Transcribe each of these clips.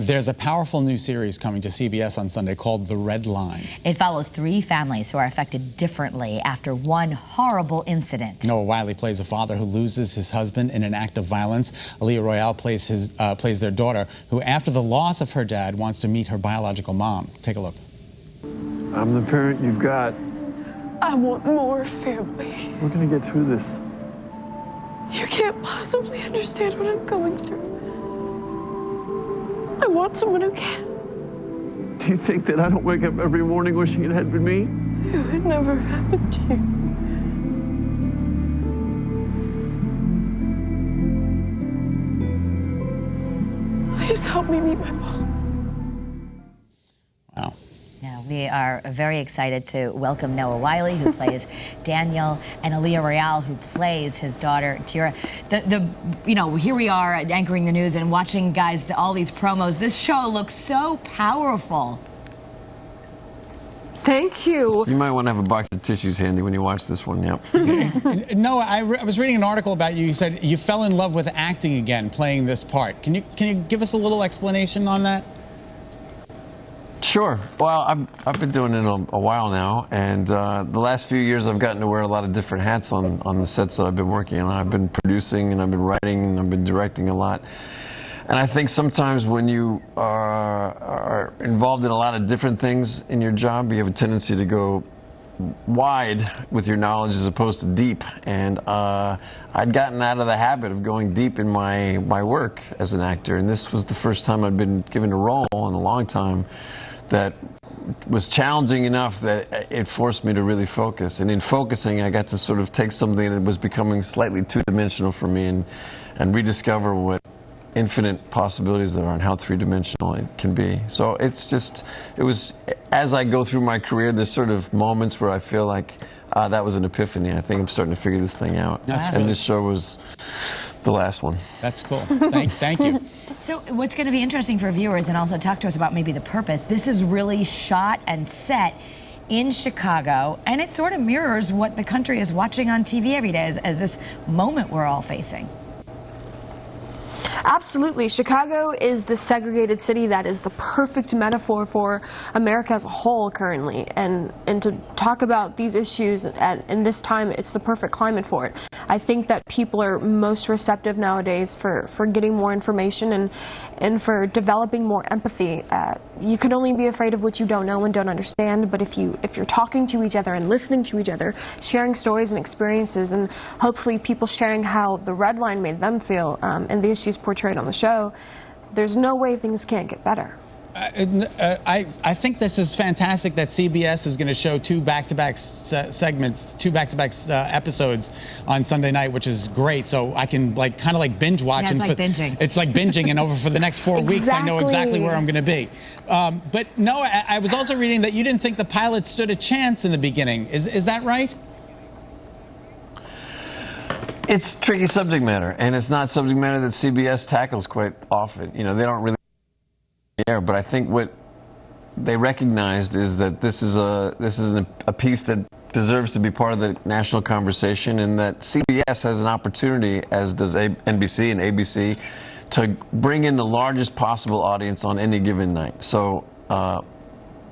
There's a powerful new series coming to CBS on Sunday called The Red Line. It follows 3 families who are affected differently after one horrible incident. Noah Wyle plays a father who loses his husband in an act of violence. Aliyah Royale plays their daughter, who after the loss of her dad wants to meet her biological mom. Take a look. I'm the parent you've got. I want more family. We're gonna get through this. You can't possibly understand what I'm going through. I want someone who can. Do you think that I don't wake up every morning wishing it had been me? It would never have happened to you. Please help me meet my mom. Wow. Now, we are very excited to welcome Noah Wyle, who plays Daniel, and Aliyah Royale, who plays his daughter, Jira. You know, here we are anchoring the news and watching, guys, all these promos. This show looks so powerful. Thank you. You might want to have a box of tissues handy when you watch this one, yep. Noah, I was reading an article about you. You said you fell in love with acting again, playing this part. Can you give us a little explanation on that? Sure. Well, I've been doing it a while now, and the last few years I've gotten to wear a lot of different hats on the sets that I've been working on. I've been producing, and I've been writing, and I've been directing a lot. And I think sometimes when you are involved in a lot of different things in your job, you have a tendency to go wide with your knowledge as opposed to deep. And I'd gotten out of the habit of going deep in my work as an actor, and this was the first time I'd been given a role in a long time that was challenging enough that it forced me to really focus. And in focusing, I got to sort of take something that was becoming slightly two-dimensional for me and rediscover what infinite possibilities there are and how three-dimensional it can be. So it was, as I go through my career, there's sort of moments where I feel like that was an epiphany. I think I'm starting to figure this thing out. And this show was the last one. That's cool. Thank you. So what's going to be interesting for viewers, and also talk to us about maybe the purpose, this is really shot and set in Chicago, and it sort of mirrors what the country is watching on TV every day as this moment we're all facing. Absolutely. Chicago is the segregated city that is the perfect metaphor for America as a whole currently. And to talk about these issues in this time, it's the perfect climate for it. I think that people are most receptive nowadays for getting more information and for developing more empathy. You can only be afraid of what you don't know and don't understand, but if you're talking to each other and listening to each other, sharing stories and experiences, and hopefully people sharing how the Red Line made them feel and the issues portrayed on the show, there's no way things can't get better. I think this is fantastic that CBS is going to show 2 back-to-back segments, 2 back-to-back episodes on Sunday night, which is great. So I can kind of binge watch. Yeah, it's like binging. It's like binging, and over for the next 4 weeks, I know exactly where I'm going to be. But no, I was also reading that you didn't think the pilot stood a chance in the beginning. Is that right? It's tricky subject matter, and it's not subject matter that CBS tackles quite often. You know, they don't really air, but I think what they recognized is that this is a piece that deserves to be part of the national conversation, and that CBS has an opportunity, as does NBC and ABC, to bring in the largest possible audience on any given night. So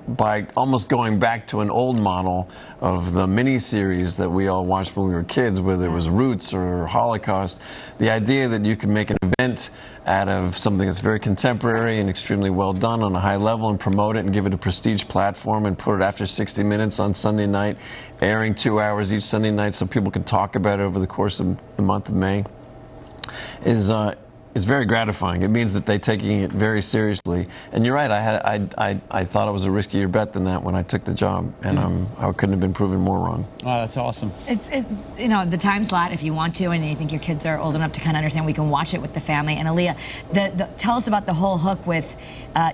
by almost going back to an old model of the mini-series that we all watched when we were kids, whether it was Roots or Holocaust, the idea that you can make an event out of something that's very contemporary and extremely well done on a high level and promote it and give it a prestige platform and put it after 60 Minutes on Sunday night, airing 2 hours each Sunday night so people can talk about it over the course of the month of May, is very gratifying. It means that they're taking it very seriously. And you're right, I thought it was a riskier bet than that when I took the job, and I couldn't have been proven more wrong. Wow, that's awesome. It's you know, the time slot, if you want to, and you think your kids are old enough to kind of understand, we can watch it with the family. And Aliyah, tell us about the whole hook with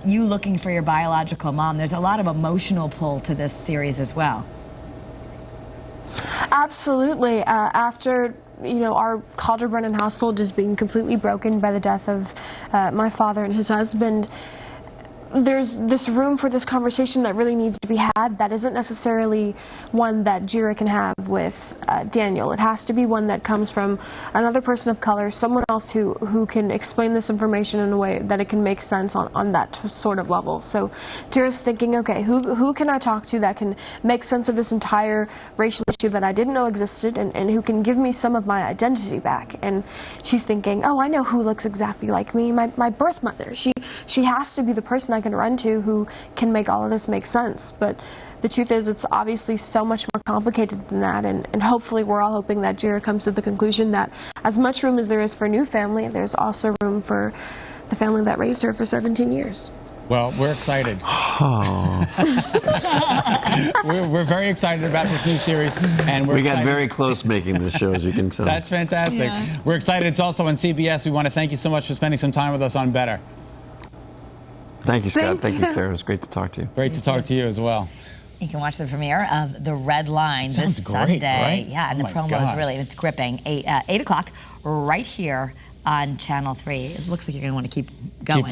you looking for your biological mom. There's a lot of emotional pull to this series as well. Absolutely. After our Calder Brennan household just being completely broken by the death of my father and his husband, there's this room for this conversation that really needs to be had that isn't necessarily one that Jira can have with Daniel. It has to be one that comes from another person of color, someone else who can explain this information in a way that it can make sense on that sort of level. So Jira's thinking, okay, who can I talk to that can make sense of this entire racial issue that I didn't know existed, and who can give me some of my identity back? And she's thinking, oh, I know who looks exactly like me, my birth mother. She has to be the person I can run to who can make all of this make sense. But the truth is, it's obviously so much more complicated than that, and hopefully we're all hoping that Jira comes to the conclusion that as much room as there is for a new family, there's also room for the family that raised her for 17 years. Well, we're excited. we're very excited about this new series, and we got very close making this show, as you can tell. That's fantastic. Yeah. We're excited. It's also on CBS. We want to thank you so much for spending some time with us on Better. Thank you, Scott. Thank you, Claire. It was great to talk to you. Great to talk to you as well. You can watch the premiere of The Red Line Sounds this great, Sunday. right? Yeah, and Oh the my promo God. is really, it's gripping. 8 o'clock right here on Channel 3. It looks like you're going to want to keep going.